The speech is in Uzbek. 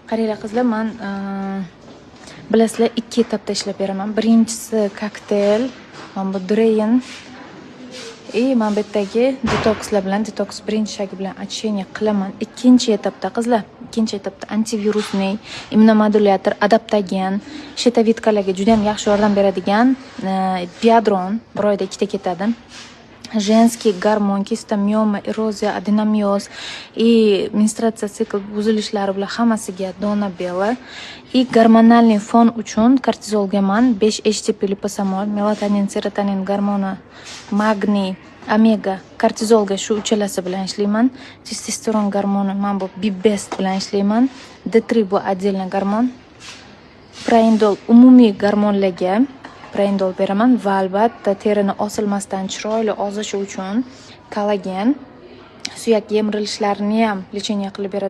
Qaranglar qizlar, men bilasizlar, 2 etapda ishlab beraman. Birinchisi kokteyl, mana bu Drain. Men bu yerdagi detokslar bilan, detoks birinchi shagi bilan очищение qilaman. Ikkinchi etapda qizlar, ikkinchi etapda antivirusniy, immunomodulyator, adaptogen, shetavitkalarga juda ham yaxshi yordam beradigan Biodron bir oyda 2 ta ketadi. Женский гормон, kistomiyoma, eroziya, adenomioz, menstruatsiya sikl buzilishlari bilan hammasiga Donabella. Gormonalniy fon uchun kortizolga man 5-HTP liposamol, melatonin, serotonin gormoni, magniy, omega, kortizolga shu uchalasi bilan ishlayman. Testosteron gormoni men bu Bibest bilan ishlayman. D3 bu отдельно gormon. Praindol umumiy gormonlarga Praindol beraman va albatta terini osilmasdan chiroyli ozishi uchun kollagen, suyak yemirilishlarini ham lecheniya qilib beradi.